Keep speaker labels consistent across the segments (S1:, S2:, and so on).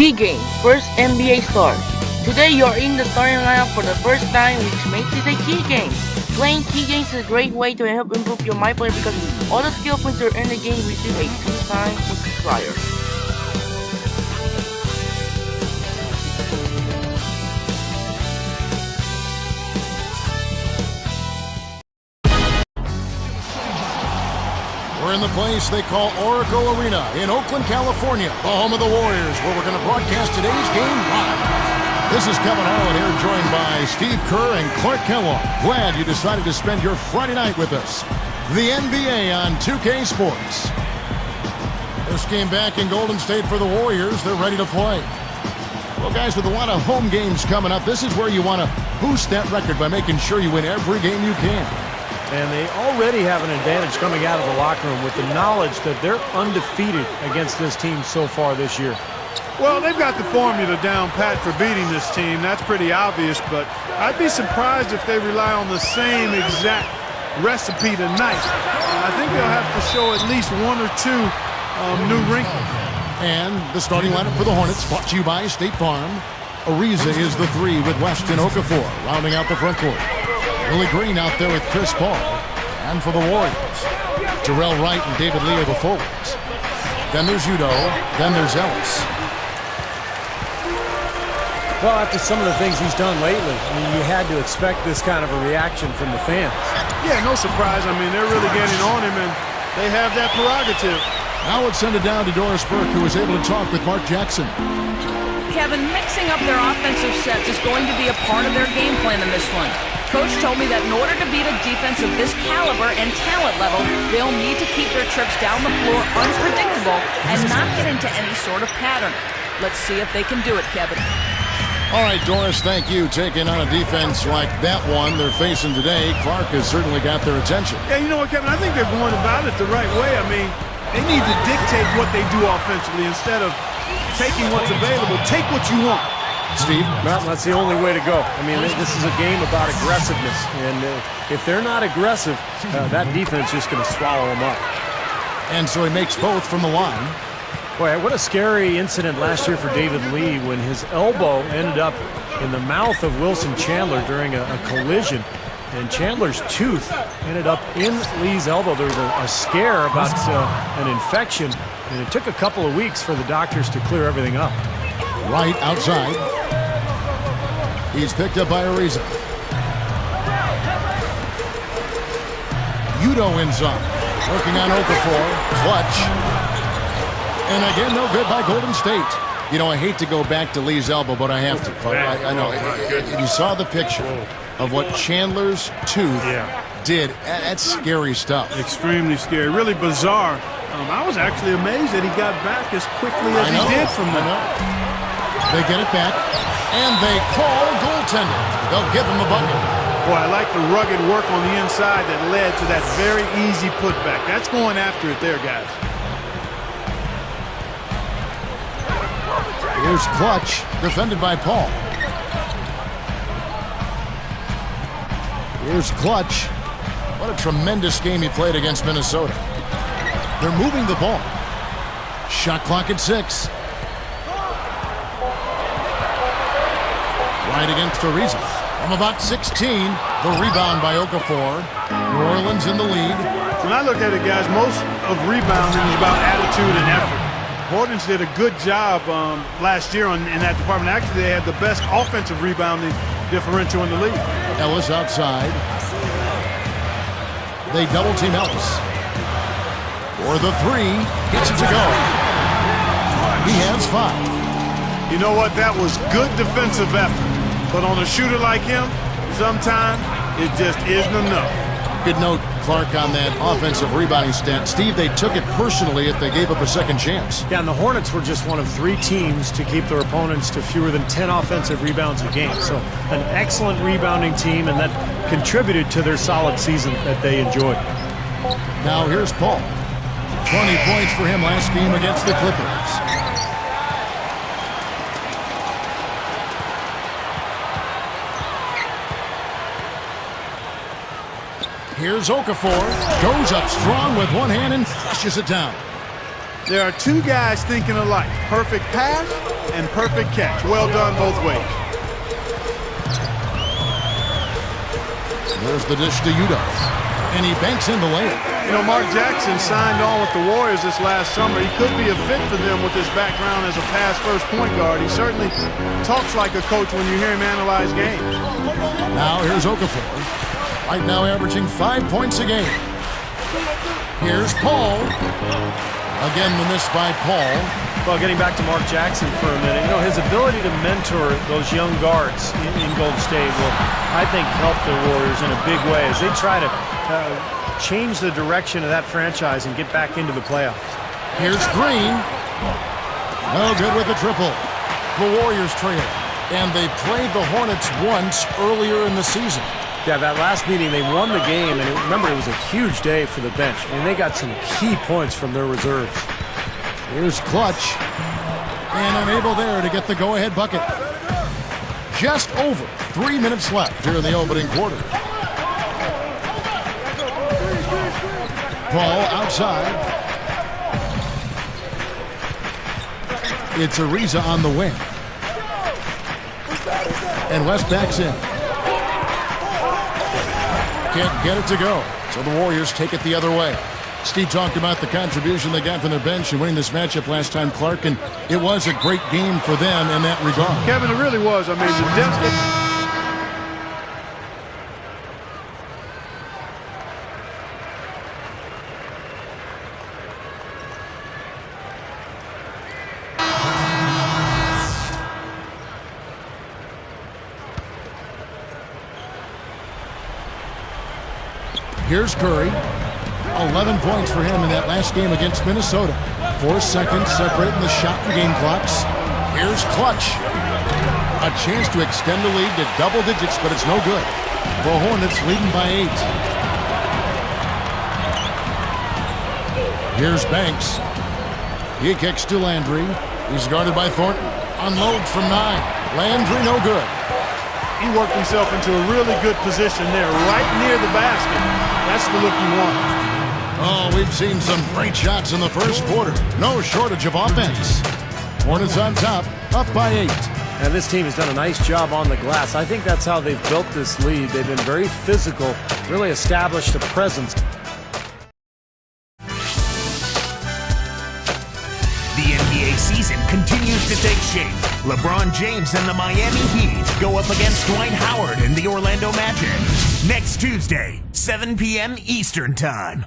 S1: Key game, first NBA start. Today you are in the starting lineup for the first time, which makes it a key game. Playing key games is a great way to help improve your mind player because all the skill points you earn in the game receive a 2-time multiplier.
S2: We're in the place they call Oracle Arena in Oakland, California, the home of the Warriors, where we're going to broadcast today's game live. This is Kevin Harlan here, joined by Steve Kerr and Clark Kellogg. Glad you decided to spend your Friday night with us. The NBA on 2K Sports. This game back in Golden State for the Warriors. They're ready to play. Well, guys, with a lot of home games coming up, this is where you want to boost that record by making sure you win every game you can.
S3: And they already have an advantage coming out of the locker room with the knowledge that they're undefeated against this team so far this year.
S4: Well, they've got the formula down pat for beating this team. That's pretty obvious, but I'd be surprised if they rely on the same exact recipe tonight. I think they'll have to show at least one or two new wrinkles.
S2: And the starting lineup for the Hornets, brought to you by State Farm. Ariza is the 3 with Weston Okafor rounding out the front court. Willie Green out there with Chris Paul. And for the Warriors, Terrell Wright and David Lee are the forwards. Then there's Udo. Then there's Ellis.
S3: Well, after some of the things he's done lately, I mean, you had to expect this kind of a reaction from the fans.
S4: Yeah, no surprise. I mean, they're really getting on him, and they have that prerogative.
S2: Now let's send it down to Doris Burke, who was able to talk with Mark Jackson.
S5: Kevin, mixing up their offensive sets is going to be a part of their game plan in this one. Coach told me that in order to beat a defense of this caliber and talent level, they'll need to keep their trips down the floor unpredictable and not get into any sort of pattern. Let's see if they can do it, Kevin.
S2: All right, Doris, thank you. Taking on a defense like that one they're facing today, Clark has certainly got their attention.
S4: Yeah, you know what, Kevin? I think they're going about it the right way. I mean, they need to dictate what they do offensively instead of taking what's available. Take what you want.
S2: Steve?
S3: Well, that's the only way to go. I mean, this is a game about aggressiveness. And if they're not aggressive, that defense is just going to swallow them up.
S2: And so he makes both from the line.
S3: Boy, what a scary incident last year for David Lee when his elbow ended up in the mouth of Wilson Chandler during a collision. And Chandler's tooth ended up in Lee's elbow. There was a scare about an infection, and it took a couple of weeks for the doctors to clear everything up.
S2: Right outside. He's picked up by Ariza. Udo inside. Working on Okafor. Clutch. And again, no good by Golden State. You know, I hate to go back to Lee's elbow, but I have to. I know. You saw the picture of what Chandler's tooth did. That's scary stuff.
S4: Extremely scary. Really bizarre. I was actually amazed that he got back as quickly as he did from that.
S2: They get it back, and they call goaltending. They'll give him the bucket.
S4: Boy, I like the rugged work on the inside that led to that very easy putback. That's going after it there, guys.
S2: Here's Clutch, defended by Paul. Here's Clutch. What a tremendous game he played against Minnesota. They're moving the ball. Shot clock at 6. Right against Ariza. From about 16, the rebound by Okafor. New Orleans in the lead.
S4: When I look at it, guys, most of rebounding is about attitude and effort. Hornets did a good job last year in that department. Actually, they had the best offensive rebounding differential in the league.
S2: Ellis outside. They double team Ellis. For the 3, gets it to go. He has 5.
S4: You know what? That was good defensive effort. But on a shooter like him, sometimes it just isn't enough.
S2: Good note, Clark, on that offensive rebounding stat. Steve, they took it personally if they gave up a second chance.
S3: Yeah, and the Hornets were just one of 3 teams to keep their opponents to fewer than 10 offensive rebounds a game. So an excellent rebounding team, and that contributed to their solid season that they enjoyed.
S2: Now here's Paul. 20 points for him last game against the Clippers. Here's Okafor. Goes up strong with one hand and flushes it down.
S4: There are two guys thinking alike. Perfect pass and perfect catch. Well done both ways.
S2: There's the dish to Udo. And he banks in the layup.
S4: You know, Mark Jackson signed on with the Warriors this last summer. He could be a fit for them with his background as a pass-first point guard. He certainly talks like a coach when you hear him analyze games.
S2: Now here's Okafor. Right now averaging 5 points a game. Here's Paul. Again, the miss by Paul.
S3: Well, getting back to Mark Jackson for a minute, you know, his ability to mentor those young guards in Golden State will, I think, help the Warriors in a big way as they try to change the direction of that franchise and get back into the playoffs.
S2: Here's Green. No good with the triple. The Warriors trail. And they played the Hornets once earlier in the season.
S3: Yeah, that last meeting, they won the game, and remember, it was a huge day for the bench, and they got some key points from their reserves.
S2: Here's Clutch. And unable there to get the go-ahead bucket. Just over 3 minutes left here in the opening quarter. Paul outside. It's Ariza on the wing. And West backs in. Can't get it to go. So the Warriors take it the other way. Steve talked about the contribution they got from their bench in winning this matchup last time, Clark, and it was a great game for them in that regard.
S4: Kevin, it really was. I mean, the depth.
S2: Here's Curry. 11 points for him in that last game against Minnesota. 4 seconds separating the shot and game clocks. Here's Clutch. A chance to extend the lead to double digits, but it's no good. The Hornets leading by 8. Here's Banks. He kicks to Landry. He's guarded by Thornton. Unloads from 9. Landry no good.
S4: He worked himself into a really good position there, right near the basket. That's the look you want.
S2: Oh, we've seen some great shots in the first quarter. No shortage of offense. Hornets on top, up by 8.
S3: And this team has done a nice job on the glass. I think that's how they've built this lead. They've been very physical, really established a presence.
S6: The NBA season continues to take shape. LeBron James and the Miami Heat go up against Dwight Howard and the Orlando Magic. Next Tuesday, 7 p.m. Eastern Time.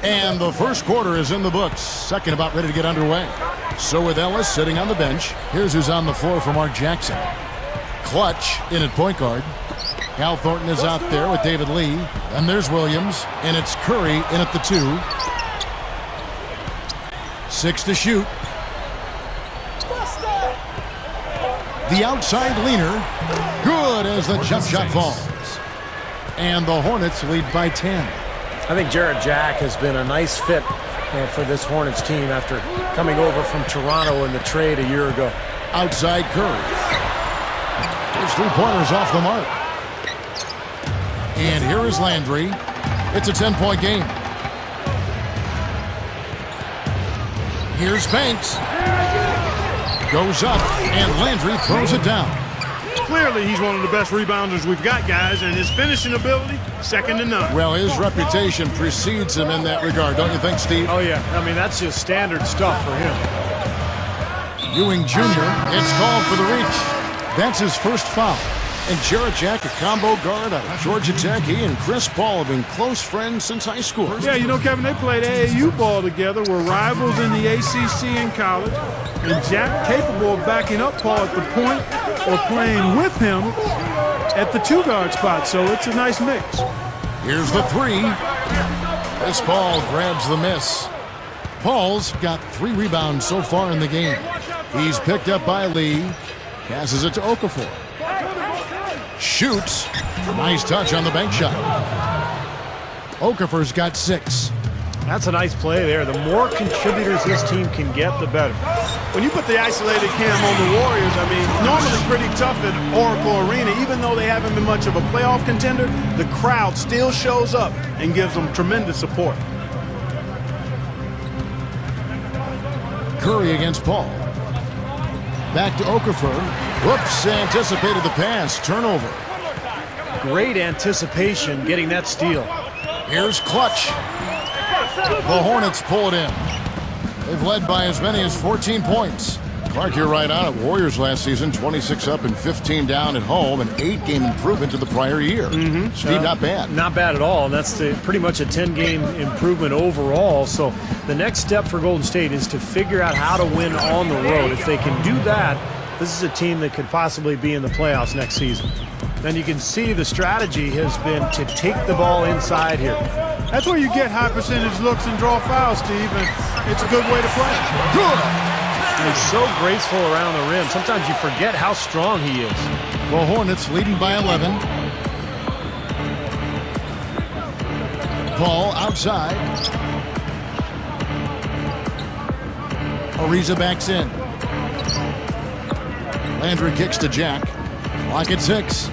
S2: And the first quarter is in the books. Second about ready to get underway. So with Ellis sitting on the bench, here's who's on the floor for Mark Jackson. Clutch in at point guard. Al Thornton is out there with David Lee. And there's Williams. And it's Curry in at the 2. 6 to shoot. The outside leaner. Good as the jump shot falls. And the Hornets lead by 10.
S3: I think Jarrett Jack has been a nice fit for this Hornets team after coming over from Toronto in the trade a year ago.
S2: Outside Curry. His 3-pointers off the mark. And here is Landry. It's a 10-point game. Here's Banks. Goes up, and Landry throws it down.
S4: Clearly, he's one of the best rebounders we've got, guys, and his finishing ability, second to none.
S2: Well, his reputation precedes him in that regard, don't you think, Steve?
S3: Oh, yeah. I mean, that's just standard stuff for him.
S2: Ewing Jr. gets called for the reach. That's his first foul. And Jarrett Jack, a combo guard out of Georgia Tech. He and Chris Paul have been close friends since high school.
S4: Yeah, you know, Kevin, they played AAU ball together. Were rivals in the ACC in college. And Jack capable of backing up Paul at the point or playing with him at the 2-guard spot. So it's a nice mix.
S2: Here's the 3. Chris Paul grabs the miss. Paul's got 3 rebounds so far in the game. He's picked up by Lee. Passes it to Okafor. Shoots. Nice touch on the bank shot. Okafor's got 6.
S3: That's a nice play there. The more contributors this team can get, the better.
S4: When you put the isolated cam on the Warriors, I mean, normally pretty tough at Oracle Arena. Even though they haven't been much of a playoff contender, the crowd still shows up and gives them tremendous support.
S2: Curry against Paul. Back to Okafor. Whoops, anticipated the pass. Turnover.
S3: Great anticipation getting that steal.
S2: Here's Clutch. The Hornets pull it in. They've led by as many as 14 points. Clark, you're right on it. Warriors last season, 26 up and 15 down at home, an 8-game improvement to the prior year. Steve, not bad.
S3: Not bad at all, and that's pretty much a 10-game improvement overall. So the next step for Golden State is to figure out how to win on the road. If they can do that, this is a team that could possibly be in the playoffs next season. Then you can see the strategy has been to take the ball inside here.
S4: That's where you get high percentage looks and draw fouls, Steve, and it's a good way to play.
S2: Good.
S3: He's so graceful around the rim. Sometimes you forget how strong he is.
S2: The Hornets leading by 11. Paul outside. Ariza backs in. Landry kicks to Jack. Clock at 6.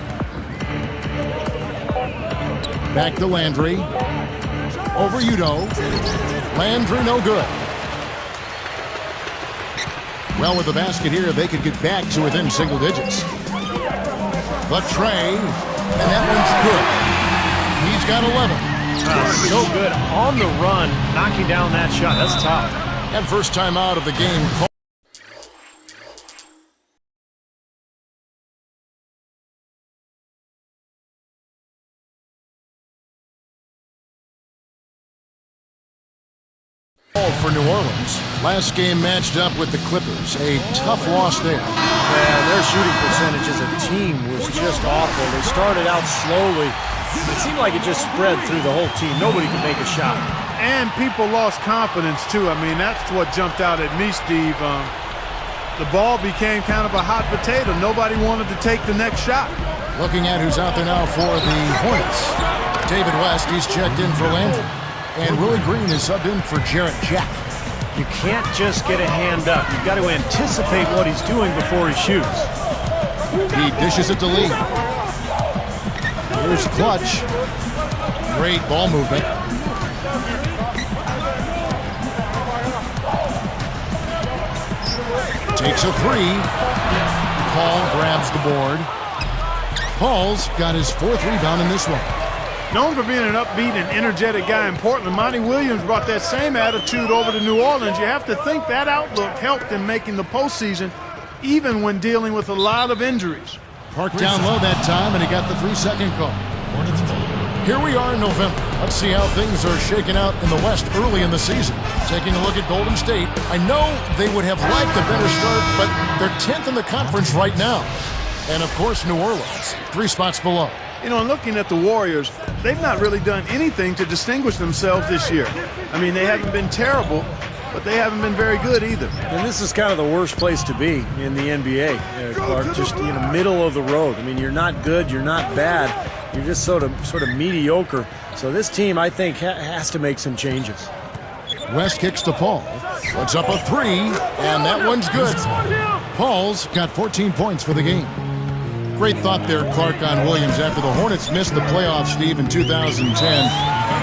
S2: Back to Landry. Over Udo. Landry no good. Well, with the basket here, they could get back to within single digits. The tray, and that one's good. He's got 11.
S3: So good on the run, knocking down that shot. That's tough.
S2: And first time out of the game. For New Orleans. Last game matched up with the Clippers. A tough loss there.
S3: Yeah, their shooting percentage as a team was just awful. They started out slowly. It seemed like it just spread through the whole team. Nobody could make a shot.
S4: And people lost confidence, too. I mean, that's what jumped out at me, Steve. The ball became kind of a hot potato. Nobody wanted to take the next shot.
S2: Looking at who's out there now for the Hornets. David West, he's checked in for Landry. And Willie Green is subbed in for Jarrett Jack.
S3: You can't just get a hand up. You've got to anticipate what he's doing before he shoots.
S2: He dishes it to Lee. Here's Clutch. Great ball movement. Takes a 3. Paul grabs the board. Paul's got his 4th rebound in this one.
S4: Known for being an upbeat and energetic guy in Portland, Monty Williams brought that same attitude over to New Orleans. You have to think that outlook helped in making the postseason, even when dealing with a lot of injuries.
S2: Parked down low that time, and he got the 3-second call. Here we are in November. Let's see how things are shaking out in the West early in the season. Taking a look at Golden State, I know they would have liked a better start, but they're 10th in the conference right now. And, of course, New Orleans, 3 spots below.
S4: You know, looking at the Warriors, they've not really done anything to distinguish themselves this year. I mean, they haven't been terrible, but they haven't been very good either.
S3: And this is kind of the worst place to be in the NBA, Clark, just in the middle of the road. I mean, you're not good, you're not bad, you're just sort of mediocre. So this team, I think, has to make some changes.
S2: West kicks to Paul. Puts up a 3, and that one's good. Paul's got 14 points for the game. Great thought there, Clark, on Williams. After the Hornets missed the playoffs, Steve, in 2010,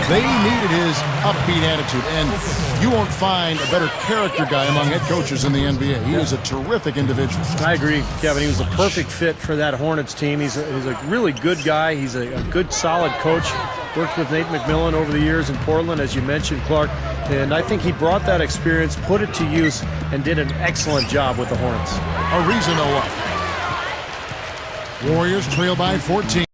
S2: they needed his upbeat attitude. And you won't find a better character guy among head coaches in the NBA. He is a terrific individual.
S3: I agree, Kevin. He was a perfect fit for that Hornets team. He's a really good guy. He's a good, solid coach. Worked with Nate McMillan over the years in Portland, as you mentioned, Clark. And I think he brought that experience, put it to use, and did an excellent job with the Hornets.
S2: Ariza no up. Warriors trail by 14.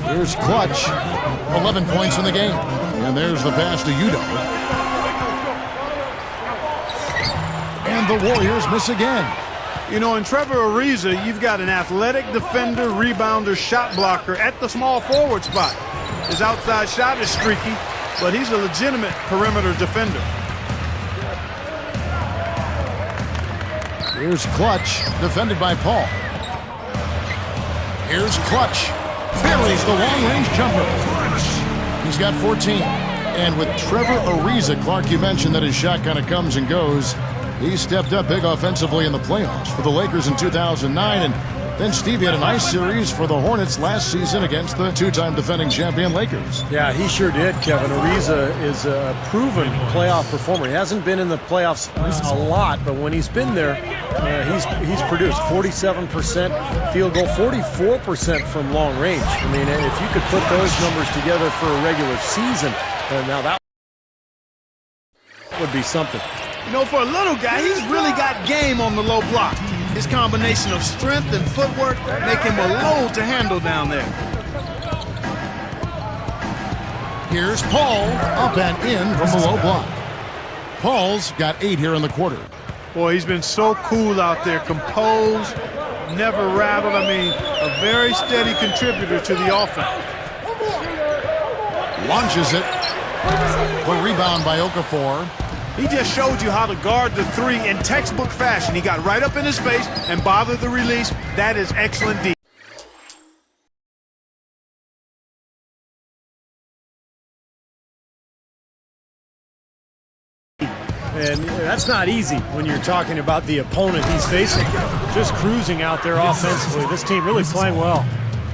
S2: Here's Clutch. 11 points in the game. And there's the pass to Udo. And the Warriors miss again.
S4: You know, in Trevor Ariza, you've got an athletic defender, rebounder, shot blocker at the small forward spot. His outside shot is streaky, but he's a legitimate perimeter defender.
S2: Here's Clutch, defended by Paul. Here's Clutch. Buries the long-range jumper. He's got 14. And with Trevor Ariza, Clark, you mentioned that his shot kind of comes and goes. He stepped up big offensively in the playoffs for the Lakers in 2009. And then Steve had a nice series for the Hornets last season against the two-time defending champion Lakers.
S3: Yeah, he sure did, Kevin. Ariza is a proven playoff performer. He hasn't been in the playoffs a lot, but when he's been there, he's produced 47% field goal, 44% from long range. I mean, if you could put those numbers together for a regular season, now that would be something.
S4: You know, for a little guy, he's really got game on the low block. His combination of strength and footwork make him a load to handle down there.
S2: Here's Paul, up and in from the low block. Paul's got 8 here in the quarter.
S4: Boy, he's been so cool out there, composed, never rattled. I mean, a very steady contributor to the offense.
S2: Launches it. The rebound by Okafor.
S4: He just showed you how to guard the three in textbook fashion. He got right up in his face and bothered the release. That is excellent defense.
S3: And that's not easy when you're talking about the opponent he's facing. Just cruising out there offensively. This team really playing well.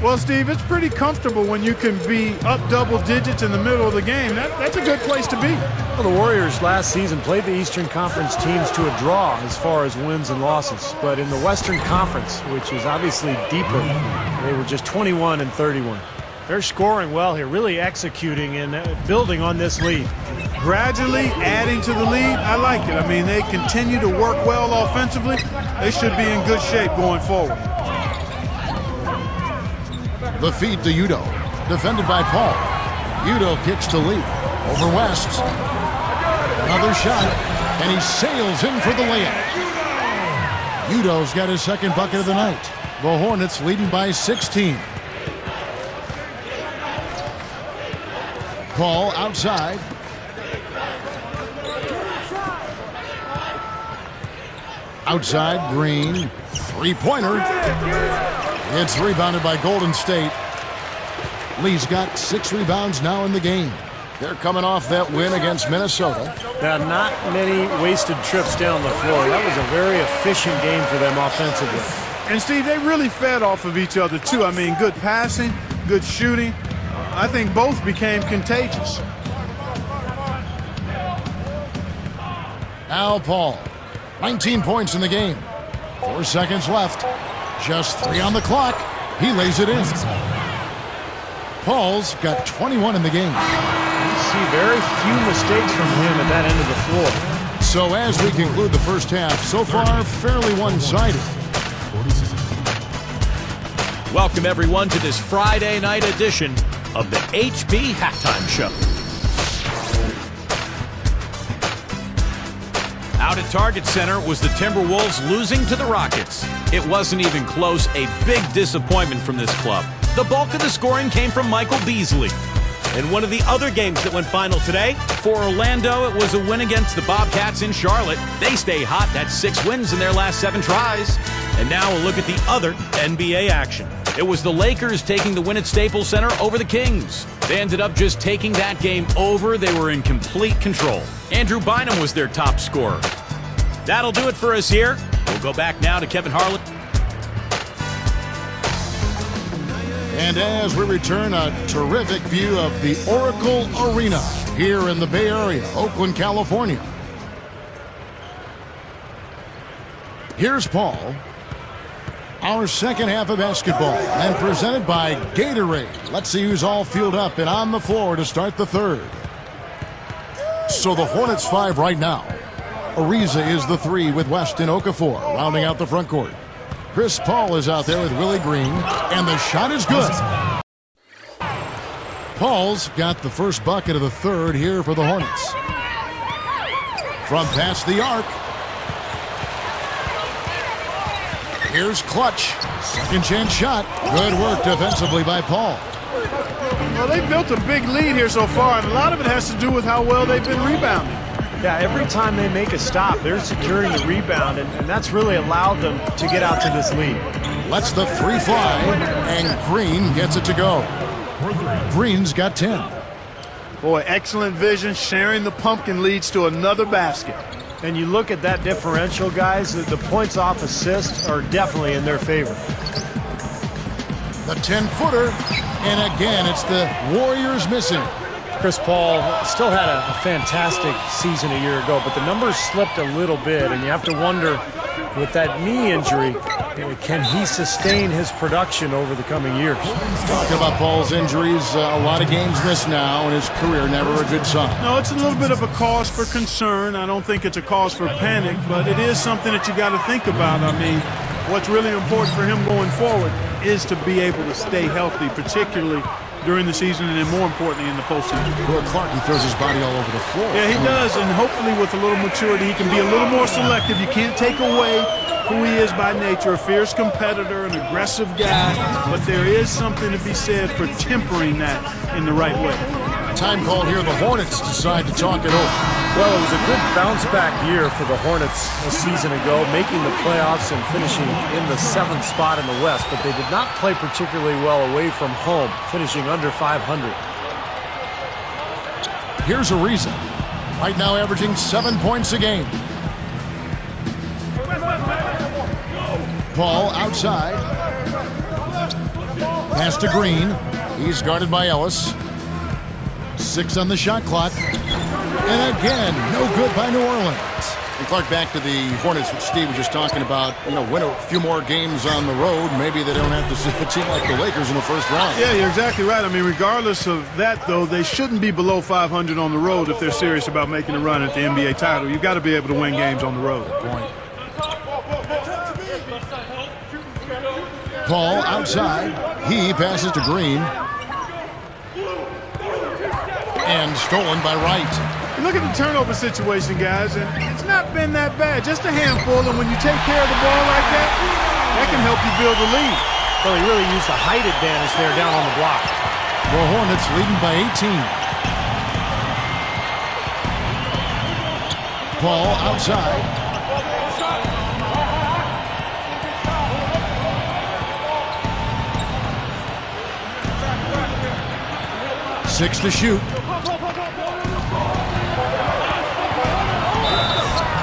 S4: Well, Steve, it's pretty comfortable when you can be up double digits in the middle of the game. That's a good place to be.
S3: Well, the Warriors last season played the Eastern Conference teams to a draw as far as wins and losses. But in the Western Conference, which is obviously deeper, they were just 21-31. They're scoring well here, really executing and building on this lead.
S4: Gradually adding to the lead, I like it. I mean, they continue to work well offensively. They should be in good shape going forward.
S2: The feed to Udo, defended by Paul. Udo kicks to Lee. Over West. Another shot, and he sails in for the layup. Udo's got his second bucket of the night. The Hornets leading by 16. Paul outside. Outside, Green. Three-pointer. It's rebounded by Golden State. Lee's got 6 rebounds now in the game. They're coming off that win against Minnesota.
S3: Now, not many wasted trips down the floor. That was a very efficient game for them offensively.
S4: And, Steve, they really fed off of each other, too. I mean, good passing, good shooting. I think both became contagious.
S2: Al Paul, 19 points in the game. 4 seconds left. Just 3 on the clock. He lays it in. Paul's got 21 in the game.
S3: You see very few mistakes from him at that end of the floor.
S2: So as we conclude the first half, so far fairly one-sided.
S7: Welcome everyone to this Friday night edition of the HB Halftime Show. Out at Target Center was the Timberwolves losing to the Rockets. It wasn't even close, a big disappointment from this club. The bulk of the scoring came from Michael Beasley. In one of the other games that went final today, for Orlando, it was a win against the Bobcats in Charlotte. They stay hot. That's 6 wins in their last 7 tries. And now we'll look at the other NBA action. It was the Lakers taking the win at Staples Center over the Kings. They ended up just taking that game over. They were in complete control. Andrew Bynum was their top scorer. That'll do it for us here. We'll go back now to Kevin Harlan.
S2: And as we return, a terrific view of the Oracle Arena here in the Bay Area, Oakland, California. Here's Paul. Our second half of basketball, and presented by Gatorade. Let's see who's all fueled up and on the floor to start the third. So the Hornets 5 right now. Ariza is the 3 with West and Okafor rounding out the front court. Chris Paul is out there with Willie Green, and the shot is good. Paul's got the first bucket of the third here for the Hornets. From past the arc. Here's Clutch. Second chance shot. Good work defensively by Paul.
S4: Well, they've built a big lead here so far, and a lot of it has to do with how well they've been rebounding.
S3: Yeah, every time they make a stop, they're securing the rebound, and that's really allowed them to get out to this lead.
S2: Lets the three fly, and Green gets it to go. Green's got 10.
S4: Boy, excellent vision. Sharing the pumpkin leads to another basket.
S3: And you look at that differential, guys, the points off assists are definitely in their favor.
S2: The 10-footer, and again, it's the Warriors missing.
S3: Chris Paul still had a fantastic season a year ago, but the numbers slipped a little bit, and you have to wonder, with that knee injury, can he sustain his production over the coming years?
S2: Talking about Paul's injuries, a lot of games missed now, and his career never a good sign.
S4: No, it's a little bit of a cause for concern. I don't think it's a cause for panic, but it is something that you got to think about. I mean, what's really important for him going forward is to be able to stay healthy, particularly during the season and then more importantly in the postseason.
S2: Well, Clark, he throws his body all over the floor.
S4: Yeah, he does, and hopefully with a little maturity, he can be a little more selective. You can't take away who he is by nature, a fierce competitor, an aggressive guy, but there is something to be said for tempering that in the right way.
S2: Time called here. The Hornets decide to talk it over.
S3: Well, it was a good bounce-back year for the Hornets a season ago, making the playoffs and finishing in the 7th spot in the West, but they did not play particularly well away from home, finishing under 500.
S2: Here's a reason. Right now averaging 7 points a game. Paul outside. Pass to Green. He's guarded by Ellis. 6 on the shot clock. And again, no good by New Orleans. And Clark, back to the Hornets, which Steve was just talking about. You know, win a few more games on the road. Maybe they don't have to see a team like the Lakers in the first round.
S4: Yeah, you're exactly right. I mean, regardless of that, though, they shouldn't be below 500 on the road if they're serious about making a run at the NBA title. You've got to be able to win games on the road.
S2: Good point. Paul outside. He passes to Green. And stolen by Wright.
S4: Look at the turnover situation, guys, and it's not been that bad. Just a handful, and when you take care of the ball like that, that can help you build a lead.
S3: Well, he really used the height advantage there down on the block.
S2: The Hornets leading by 18. Paul outside. Six to shoot.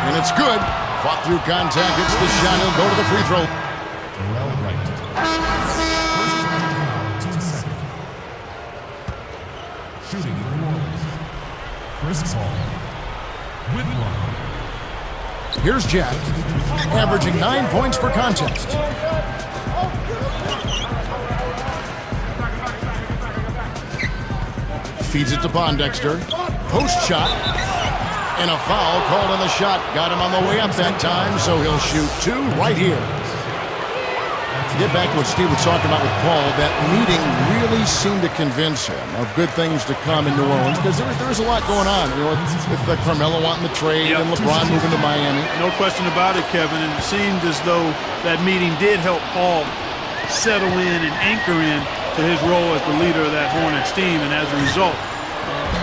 S2: And it's good. Fought through contact. It's the shot. He'll go to the free throw.
S8: Shooting New Orleans. Chris Paul. Whitlock.
S2: Here's Jack, averaging 9 points per contest. Feeds it to Pondexter. Post shot. And a foul called on the shot. Got him on the way up that time, so he'll shoot 2 right here. To get back to what Steve was talking about with Paul, that meeting really seemed to convince him of good things to come in New Orleans, because there's a lot going on. You know, with Carmelo wanting the trade and LeBron moving to Miami.
S4: No question about it, Kevin. And it seemed as though that meeting did help Paul settle in and anchor in to his role as the leader of that Hornets team. And as a result,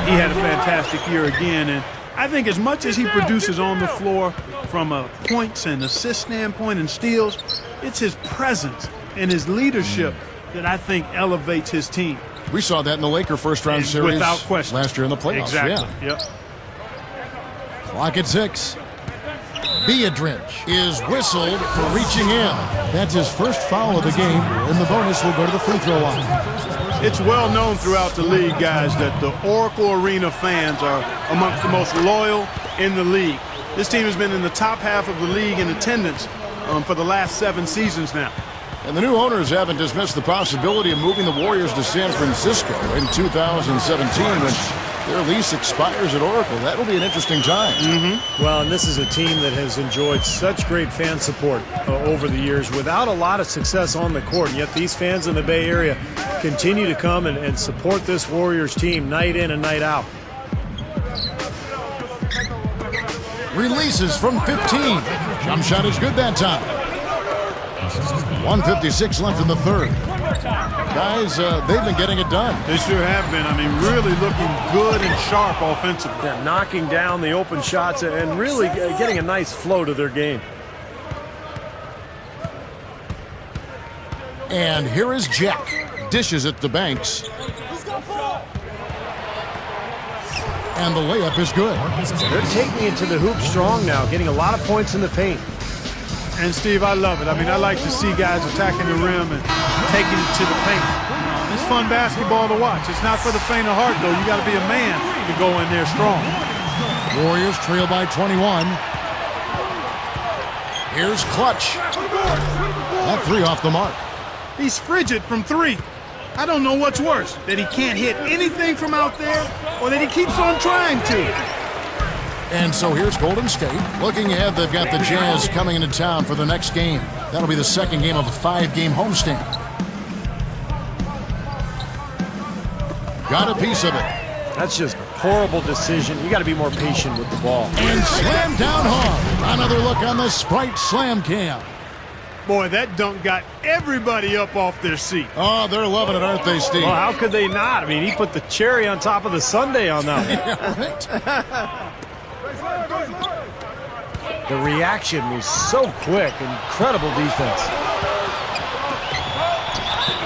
S4: he had a fantastic year again. And I think as much as he produces on the floor from a points and assist standpoint and steals, it's his presence and his leadership that I think elevates his team.
S2: We saw that in the Laker first-round series
S4: without question
S2: last year in the playoffs.
S4: Exactly.
S2: Yeah.
S4: Yep.
S2: Clock at 6. Biedrins is whistled for reaching in. That's his first foul of the game, and the bonus will go to the free throw line.
S4: It's well known throughout the league, guys, that the Oracle Arena fans are amongst the most loyal in the league. This team has been in the top half of the league in attendance for the last 7 seasons now.
S2: And the new owners haven't dismissed the possibility of moving the Warriors to San Francisco in 2017 when their lease expires at Oracle. That'll be an interesting time.
S3: Well, and this is a team that has enjoyed such great fan support over the years without a lot of success on the court. And yet these fans in the Bay Area continue to come and support this Warriors team night in and night out.
S2: Releases from 15. Jump shot is good that time. 1:56 left in the third. Guys, they've been getting it done.
S4: They sure have been. I mean, really looking good and sharp offensively.
S3: Yeah, knocking down the open shots and really getting a nice flow to their game.
S2: And here is Jack. Dishes it to Banks. And the layup is good.
S3: They're taking it to the hoop strong now, getting a lot of points in the paint.
S4: And, Steve, I love it. I mean, I like to see guys attacking the rim and taking it to the paint. It's fun basketball to watch. It's not for the faint of heart, though. You got to be a man to go in there strong.
S2: Warriors trail by 21. Here's Clutch. That three off the mark.
S4: He's frigid from three. I don't know what's worse, that he can't hit anything from out there or that he keeps on trying to.
S2: And so here's Golden State. Looking ahead, they've got the Jazz coming into town for the next game. That'll be the second game of a 5-game homestand. Got a piece of it.
S3: That's just a horrible decision. You got to be more patient with the ball.
S2: And slammed down hard. Another look on the Sprite Slam Cam.
S4: Boy, that dunk got everybody up off their seat.
S2: Oh, they're loving it, aren't they, Steve?
S3: Well, how could they not? I mean, he put the cherry on top of the sundae on that one.
S2: Yeah, right.
S3: The reaction was so quick. Incredible defense.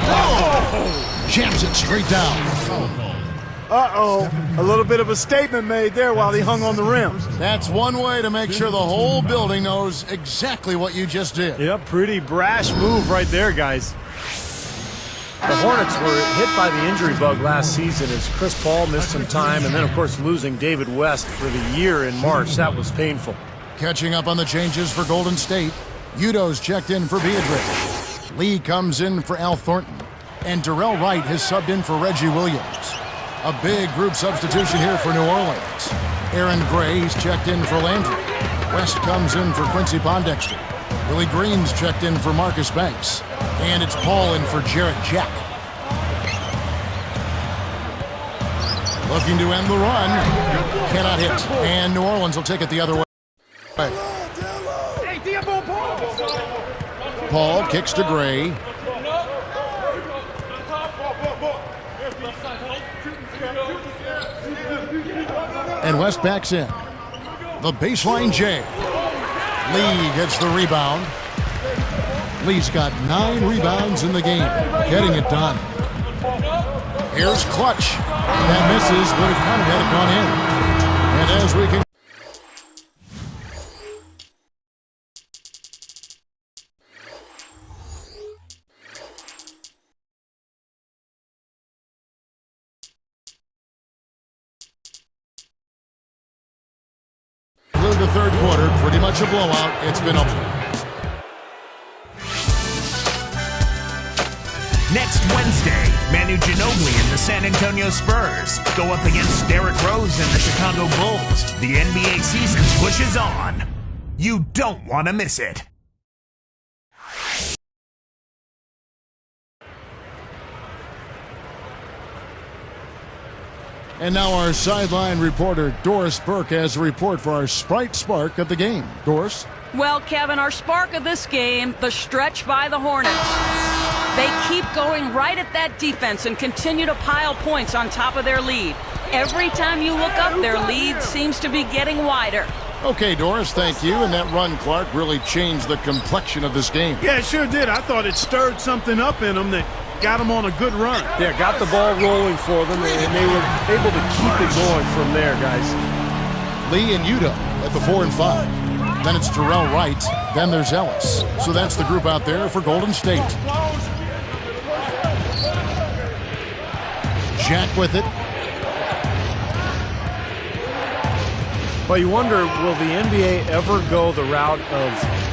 S2: Oh! Jams it straight down.
S4: Uh-oh. A little bit of a statement made there while he hung on the rim.
S2: That's one way to make sure the whole building knows exactly what you just did.
S3: Yep, pretty brash move right there, guys. The Hornets were hit by the injury bug last season as Chris Paul missed some time, and then, of course, losing David West for the year in March. That was painful.
S2: Catching up on the changes for Golden State. Udo's checked in for Beatrice. Lee comes in for Al Thornton. And Darrell Wright has subbed in for Reggie Williams. A big group substitution here for New Orleans. Aaron Gray, he's checked in for Landry. West comes in for Quincy Pondexter. Willie Green's checked in for Marcus Banks. And it's Paul in for Jarrett Jack. Looking to end the run. Cannot hit. And New Orleans will take it the other way. Paul kicks to Gray. And West backs in. The baseline J. Lee gets the rebound. Lee's got 9 rebounds in the game, getting it done. Here's Clutch. That misses, but it kind of had it gone in. And as we can... the third quarter, pretty much a blowout. It's been over.
S6: Next Wednesday, Manu Ginobili and the San Antonio Spurs go up against Derrick Rose and the Chicago Bulls. The NBA season pushes on. You don't want to miss it.
S2: And now our sideline reporter, Doris Burke, has a report for our Sprite Spark of the game. Doris?
S5: Well, Kevin, our spark of this game, the stretch by the Hornets. They keep going right at that defense and continue to pile points on top of their lead. Every time you look up, their lead seems to be getting wider.
S2: Okay, Doris, thank you. And that run, Clark, really changed the complexion of this game.
S4: Yeah, it sure did. I thought it stirred something up in them that got them on a good run.
S3: Yeah, got the ball rolling for them, and they were able to keep it going from there, guys.
S2: Lee and Udo at the 4 and 5. Then it's Darrell Wright. Then there's Ellis. So that's the group out there for Golden State. Jack with it.
S3: Well, you wonder, will the NBA ever go the route of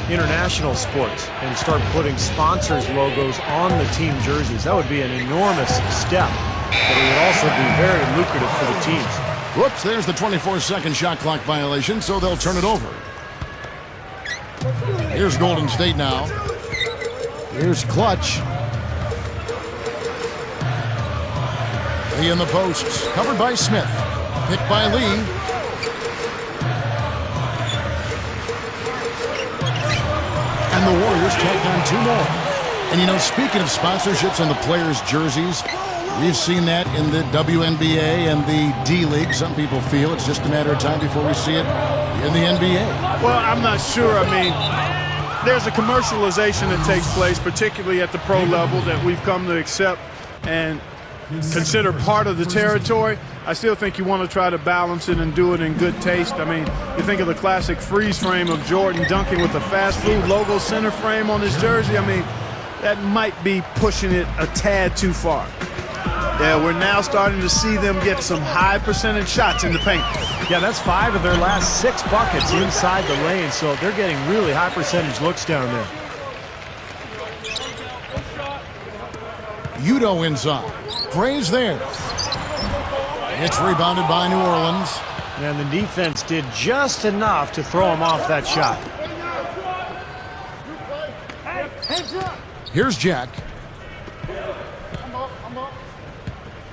S3: international sports and start putting sponsors' logos on the team jerseys? That would be an enormous step, but it would also be very lucrative for the teams.
S2: Whoops, there's the 24-second shot clock violation, so they'll turn it over. Here's Golden State now. Here's Clutch. Lee in the posts, covered by Smith. Picked by Lee. And the Warriors tack on 2 more. And, you know, speaking of sponsorships on the players' jerseys, we've seen that in the WNBA and the D-League. Some people feel it's just a matter of time before we see it in the NBA.
S4: Well, I'm not sure. I mean, there's a commercialization that takes place, particularly at the pro level, that we've come to accept and consider part of the territory. I still think you want to try to balance it and do it in good taste. I mean, you think of the classic freeze frame of Jordan dunking with the fast food logo center frame on his jersey. I mean, that might be pushing it a tad too far. Yeah, we're now starting to see them get some high percentage shots in the paint.
S3: Yeah, that's 5 of their last 6 buckets inside the lane, so they're getting really high percentage looks down there.
S2: Udo inside. Gray's there. It's rebounded by New Orleans.
S3: And the defense did just enough to throw him off that shot.
S2: Here's Jack.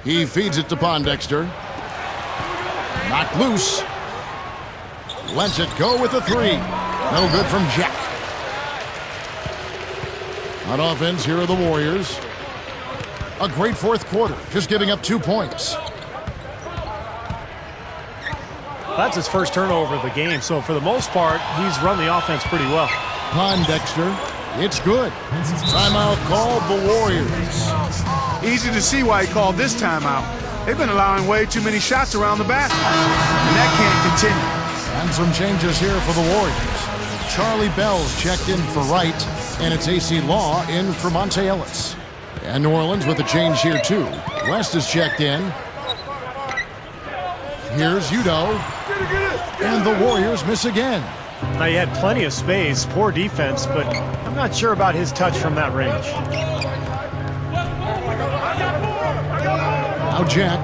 S2: He feeds it to Pondexter. Knocked loose. Lets it go with a 3. No good from Jack. On offense, here are the Warriors. A great fourth quarter, just giving up 2 points.
S3: That's his first turnover of the game, so for the most part, he's run the offense pretty well.
S2: Pondexter, it's good. Timeout called the Warriors.
S4: Easy to see why he called this timeout. They've been allowing way too many shots around the basket, and that can't continue.
S2: And some changes here for the Warriors. Charlie Bell's checked in for Wright, and it's AC Law in for Monte Ellis. And New Orleans with a change here, too. West is checked in. Here's Udo. And the Warriors miss again.
S3: Now, he had plenty of space, poor defense, but I'm not sure about his touch from that range.
S2: Now Jack.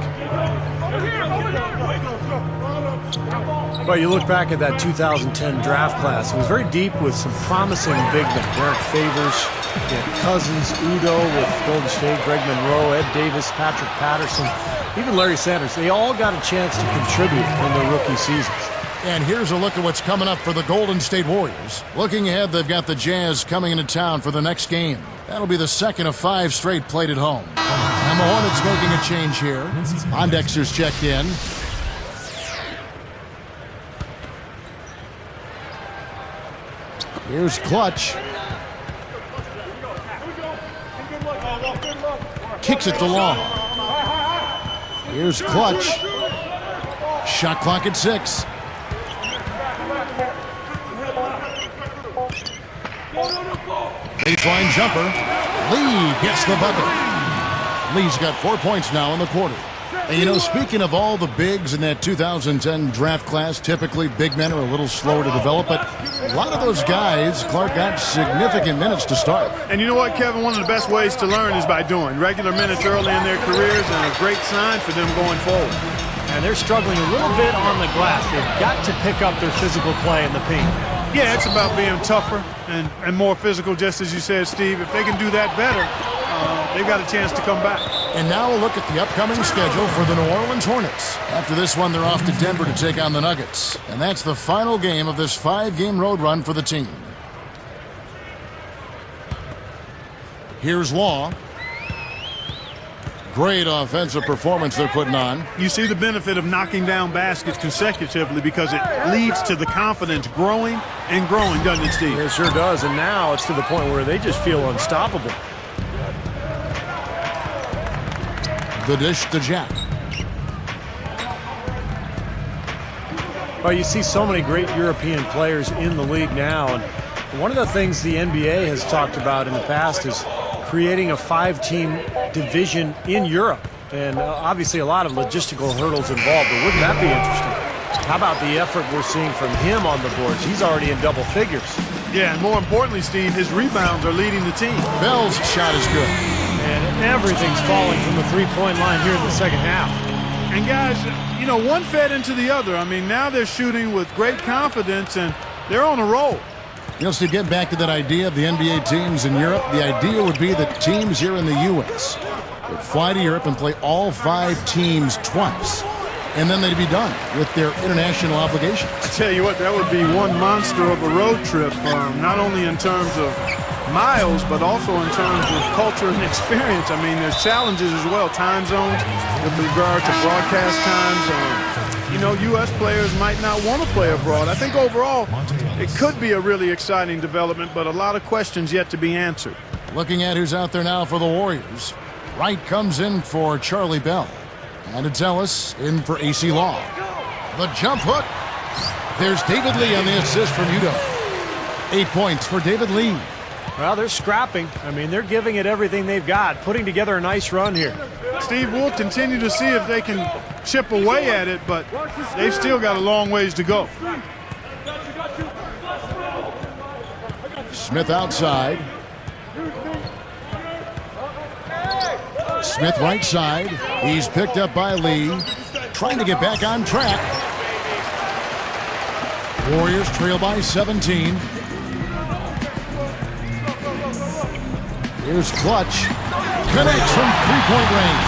S3: Well, you look back at that 2010 draft class. It was very deep with some promising big men. Derek Favors, you had Cousins, Udo with Golden State, Greg Monroe, Ed Davis, Patrick Patterson, even Larry Sanders. They all got a chance to contribute in their rookie seasons.
S2: And here's a look at what's coming up for the Golden State Warriors. Looking ahead, they've got the Jazz coming into town for the next game. That'll be the second of 5 straight played at home. And the Hornets making a change here. Pondexter's checked in. Here's Clutch. Kicks it to Long. Here's Clutch. Shot clock at 6. Baseline jumper. Lee gets the bucket. Lee's got 4 points now in the quarter. And, you know, speaking of all the bigs in that 2010 draft class, typically big men are a little slower to develop, but a lot of those guys, Clark, got significant minutes to start.
S4: And you know what, Kevin? One of the best ways to learn is by doing regular minutes early in their careers, and a great sign for them going forward.
S3: And they're struggling a little bit on the glass. They've got to pick up their physical play in the paint.
S4: Yeah, it's about being tougher and more physical, just as you said, Steve. If they can do that better, they've got a chance to come back.
S2: And now a look at the upcoming schedule for the New Orleans Hornets. After this one, they're off to Denver to take on the Nuggets. And that's the final game of this 5-game road run for the team. Here's Law. Great offensive performance they're putting on.
S4: You see the benefit of knocking down baskets consecutively because it leads to the confidence growing and growing, doesn't it, Steve?
S3: It sure does, and now it's to the point where they just feel unstoppable.
S2: The dish to Jack.
S3: Well, you see so many great European players in the league now, and one of the things the NBA has talked about in the past is creating a 5-team division in Europe. And obviously a lot of logistical hurdles involved, but wouldn't that be interesting? How about the effort we're seeing from him on the boards? He's already in double figures.
S4: Yeah, and more importantly, Steve, his rebounds are leading the team.
S2: Bell's shot is good.
S3: And everything's falling from the three-point line here in the second half.
S4: And guys, you know, one fed into the other. I mean, now they're shooting with great confidence, and they're on a roll.
S2: You know, to get back to that idea of the NBA teams in Europe, the idea would be that teams here in the U.S. would fly to Europe and play all 5 teams twice, and then they'd be done with their international obligations.
S4: I tell you what, that would be one monster of a road trip, not only in terms of miles, but also in terms of culture and experience. I mean, there's challenges as well, time zones with regard to broadcast times. You know, U.S. players might not want to play abroad. I think overall it could be a really exciting development, but a lot of questions yet to be answered.
S2: Looking at who's out there now for the Warriors. Wright comes in for Charlie Bell. And it's Ellis in for AC Law. The jump hook. There's David Lee on the assist from Udo. 8 points for David Lee.
S3: Well, they're scrapping. I mean, they're giving it everything they've got, putting together a nice run here.
S4: Steve, we'll continue to see if they can chip away at it, but they've still got a long ways to go.
S2: Smith outside. Smith right side. He's picked up by Lee. Trying to get back on track. Warriors trail by 17. Here's Clutch. Connects from three-point range.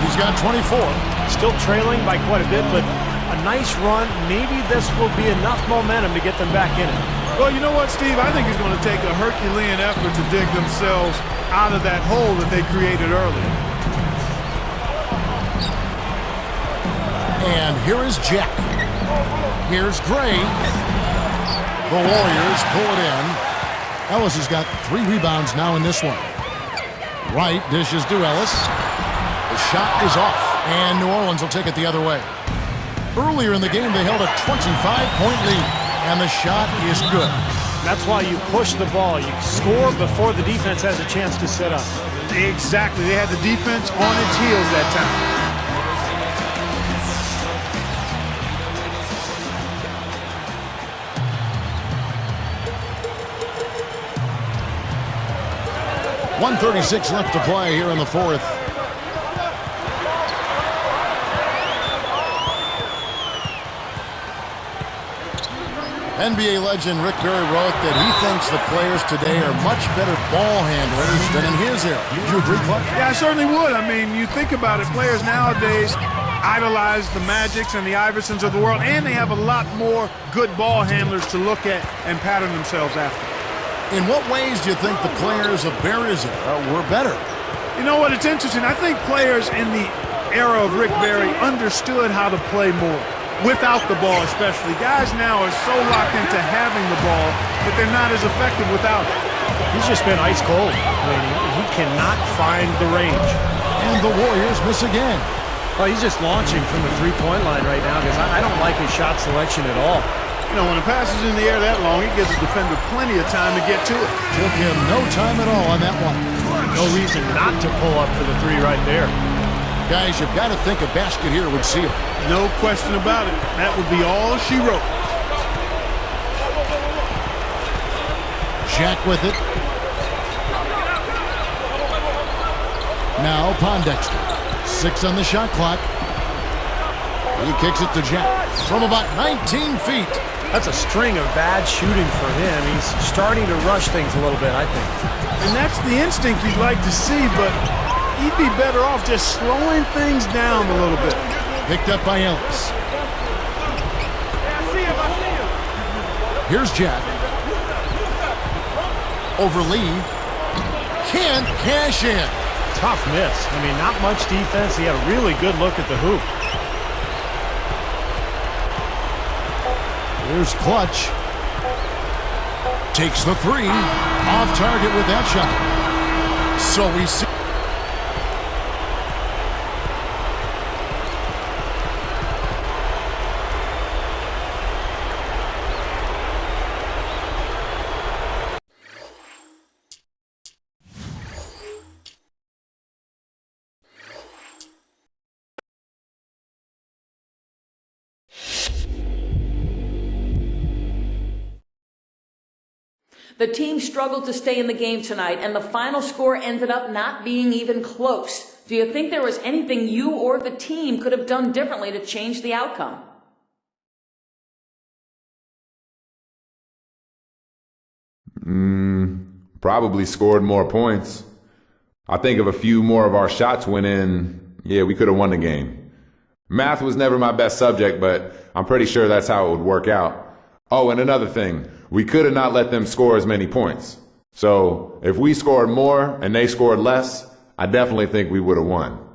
S2: He's got 24.
S3: Still trailing by quite a bit, but a nice run. Maybe this will be enough momentum to get them back in it.
S4: Well, you know what, Steve? I think it's going to take a Herculean effort to dig themselves out of that hole that they created earlier.
S2: And here is Jack. Here's Gray. The Warriors pull it in. Ellis has got 3 rebounds now in this one. Wright dishes to Ellis. The shot is off, and New Orleans will take it the other way. Earlier in the game, they held a 25-point lead, and the shot is good.
S3: That's why you push the ball. You score before the defense has a chance to set up.
S4: Exactly. They had the defense on its heels that time.
S2: .136 left to play here in the fourth. NBA legend Rick Barry wrote that he thinks the players today are much better ball handlers than in his era. Would you agree, Clark?
S4: Yeah, I certainly would. I mean, you think about it, players nowadays idolize the Magics and the Iversons of the world, and they have a lot more good ball handlers to look at and pattern themselves after.
S2: In what ways do you think the players of Barry's era were better?
S4: You know what? It's interesting. I think players in the era of Rick Barry understood how to play more. Without the ball especially. Guys now are so locked into having the ball that they're not as effective without it.
S3: He's just been ice cold. I mean, he cannot find the range.
S2: And the Warriors miss again.
S3: Well, he's just launching from the three-point line right now because I don't like his shot selection at all.
S4: You know, when a pass is in the air that long, it gives the defender plenty of time to get to it.
S2: Took him no time at all on that one.
S3: No reason not to pull up for the three right there.
S2: Guys, you've got to think a basket here would seal.
S4: No question about it. That would be all she wrote.
S2: Jack with it. Now Pondexter. 6 on the shot clock. He kicks it to Jack from about 19 feet.
S3: That's a string of bad shooting for him. He's starting to rush things a little bit, I think.
S4: And that's the instinct you'd like to see, but he'd be better off just slowing things down a little bit.
S2: Picked up by Ellis. Here's Jack. Over Lee. Can't cash in.
S3: Tough miss. I mean, not much defense. He had a really good look at the hoop.
S2: Here's Clutch. Takes the three. Off target with that shot. So we see.
S5: The team struggled to stay in the game tonight, and the final score ended up not being even close. Do you think there was anything you or the team could have done differently to change the outcome?
S9: Probably scored more points. I think if a few more of our shots went in, yeah, we could have won the game. Math was never my best subject, but I'm pretty sure that's how it would work out. Oh, and another thing. we could have not let them score as many points. So if we scored more and they scored less, I definitely think we would have won.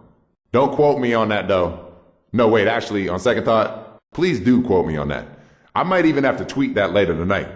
S9: Don't quote me on that, though. No, wait, actually, on second thought, please do quote me on that. I might even have to tweet that later tonight.